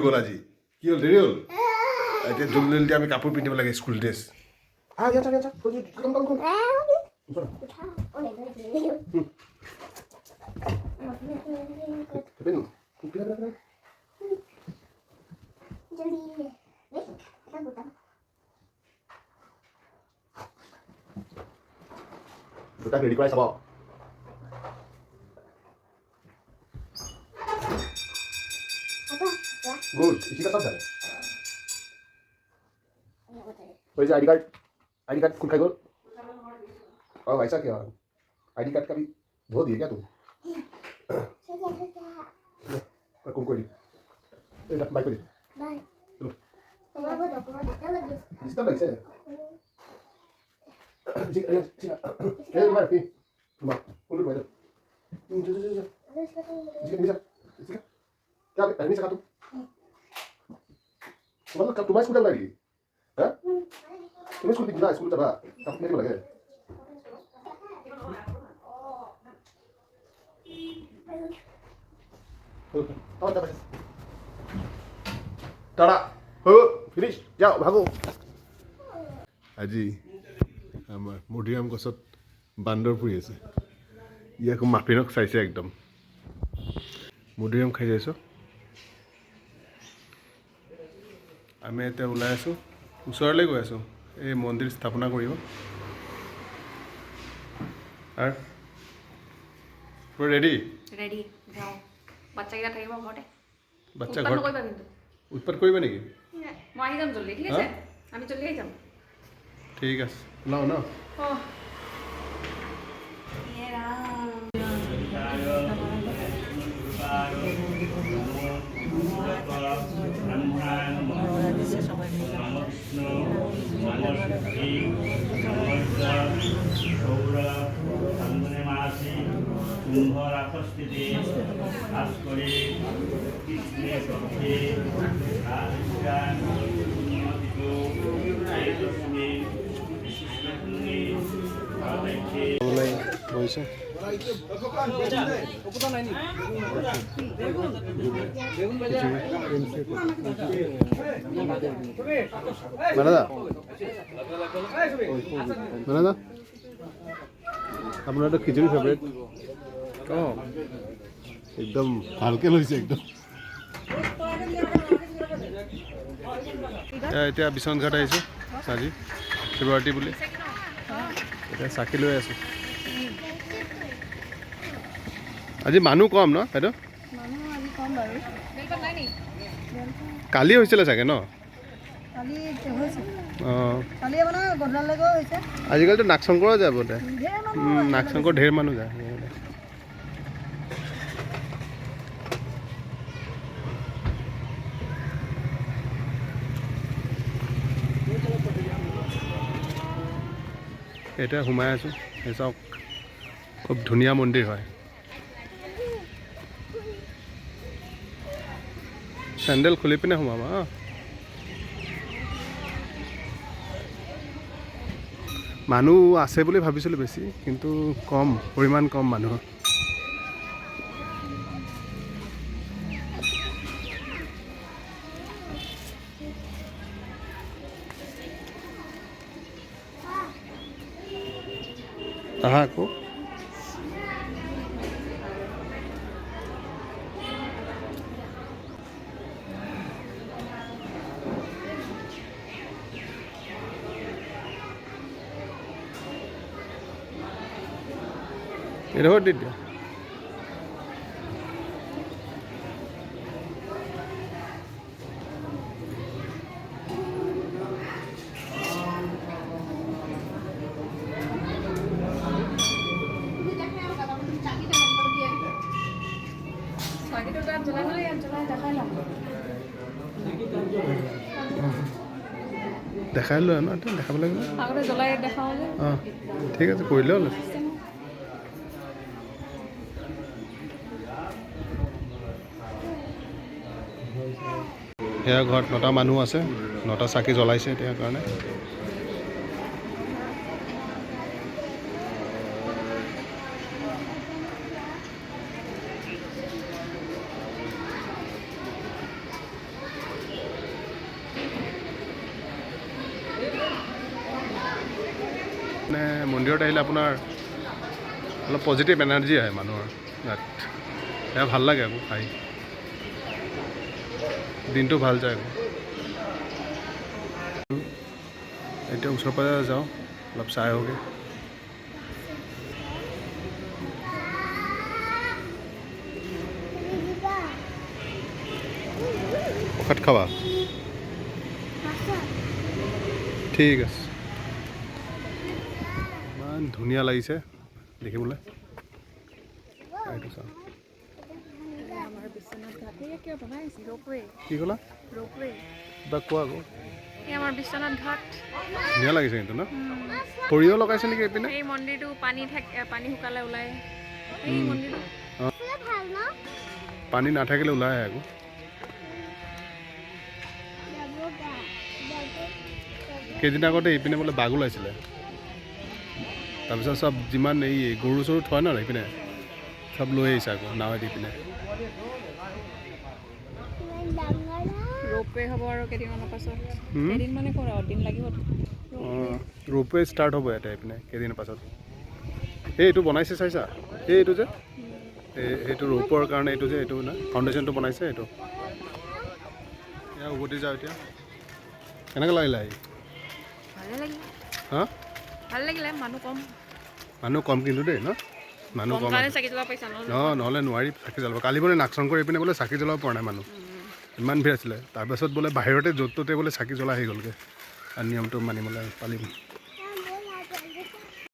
গ'ল আজি কি হ'ল দেৰি হ'ল এতিয়া জলদি জলদি আমি কাপোৰ পিন্ধিব লাগে স্কুল ড্ৰেছ দুটা ৰেডি কৰাই চাব गुड इसी का सब है वही से आईडी कार्ड खुद खाई गोल और ऐसा क्या आईडी कार्ड का भी धो दिए क्या तुम कौन कोई नहीं बाइक पे बाय चलो इसका बाइक से जी ए मार पी मार उल्लू भाई इसका क्या नहीं सका तुम मतलब कब तुम्हारी स्कूल लगी हैं तुम्हें स्कूल दिखना स्कूल चला कब मेरे को लगे टाटा हो फिनिश जाओ भागो আজি আমাৰ মধুৰিআম গছত বান্দৰ ফুৰি আছে ই আকৌ মাফিনক চাইছে একদম মধুৰিআম খাই যাইছো আমি এতিয়া ওলাই আছোঁ ওচৰলৈ গৈ আছোঁ এই মন্দিৰ স্থাপনা কৰিব আৰু পুৰা ৰেডি ৰেডি যাওঁ বাচ্চাকেইটা থাকিব ঘৰতে বাচ্চা ঘৰত নকৰিবা কিন্তু উৎপাত কৰিবা নেকি মই আহি যাম জলদি ঠিক আছে আমি জলদি আহি যাম ঠিক আছে ওলাও ন গৈছে আপোনাৰ তো খিচুড়ি ফেভাৰিট অঁ একদম ভালকৈ লৈছে একদম এতিয়া বিশ্বনাথ ঘাট আহিছোঁ আজি শিৱৰাত্ৰি বুলি এতিয়া চাকি লৈ আছোঁ আজি মানুহ কম ন বাইদেউ কালি হৈছিলে চাগে ন অঁ আজিকালিতো নাগশংকৰো যায় বোলে নাগশংকৰ ঢেৰ মানুহ যায় এতিয়া সোমাই আছোঁ সেই চাওক খুব ধুনীয়া মন্দিৰ হয় চেণ্ডেল খুলি পিনে সোমাবা মানুহ আছে বুলি ভাবিছিলোঁ বেছি কিন্তু কম পৰিমাণ কম মানুহৰ আহা আকৌ এডোখৰ দি দিয়া দেখাই লোৱা ন দেখাব লাগিব অঁ ঠিক আছে কৰিলে হ'ল সেয়া ঘৰত 9টা মানুহ আছে 9টা চাকি জ্বলাইছে এতিয়া কাৰণে মন্দিৰত আহিলে আপোনাৰ অলপ পজিটিভ এনাৰ্জি আহে মানুহৰ গাত সেয়া ভাল লাগে আকৌ আহি দিনটো ভাল যায় আকৌ এতিয়া ওচৰ পাজৰে যাওঁ অলপ চাই আহোঁগৈ প্ৰসাদ খাবা ঠিক আছে ইমান ধুনীয়া লাগিছে দেখিবলৈ এইটো চাওঁ আমাৰ বিশ্বনাথ ঘাট কিয় বনাইছে ৰোপৱে কি ক'লা ৰোপৱে কিবা কোৱা আকৌ এই আমাৰ বিশ্বনাথ ঘাট ধুনীয়া লাগিছে কিন্তু ন সৰিয়হ লগাইছে নেকি এইপিনে এই মন্দিৰটো পানী শুকালে ওলাই এই মন্দিৰটো পানী নাথাকিলে ওলাই আহে আকৌ কেইদিন আগতে এইপিনে বোলে বাঘ ওলাইছিলে তাৰপিছত চব যিমান এই গৰু চৰু থয় ন এইপিনে চব লৈ আহিছে আকৌ নাৱে দি পিনে ৰোপৱে হ'ব আৰু কেইদিনমানৰ পাছত কেইদিন মানে কৰা দিন লাগিব অঁ ৰোপৱে ষ্টাৰ্ট হ'ব ইয়াতে এইপিনে কেইদিনৰ পাছত এইটো বনাইছে চাইছা এইটো যে এইটো ৰোপৰ কাৰণে এইটো যে এইটো না ফাউণ্ডেশ্যনটো বনাইছে এইটো এয়া উভতি যাওঁ এতিয়া কেনেকৈ লাগিলে আহি ভালে লাগিলে হা ভাল লাগিলে মানুহ কম কিন্তু দেই ন মানুহ কম কাৰণে চাকি জ্বলাব পাৰিছা নহ'লে নোৱাৰি চাকি জ্বলাব কালি বোলে নাগশংকৰ এইপিনে বোলে চাকি জ্বলাব পৰা নাই মানুহ ইমান ভিৰ আছিলে তাৰপাছত বোলে বাহিৰতে য'ত ত'তে বোলে চাকি জ্বলাই আহি গ'লগৈ আৰু নিয়মটো মানিবলৈ পালিম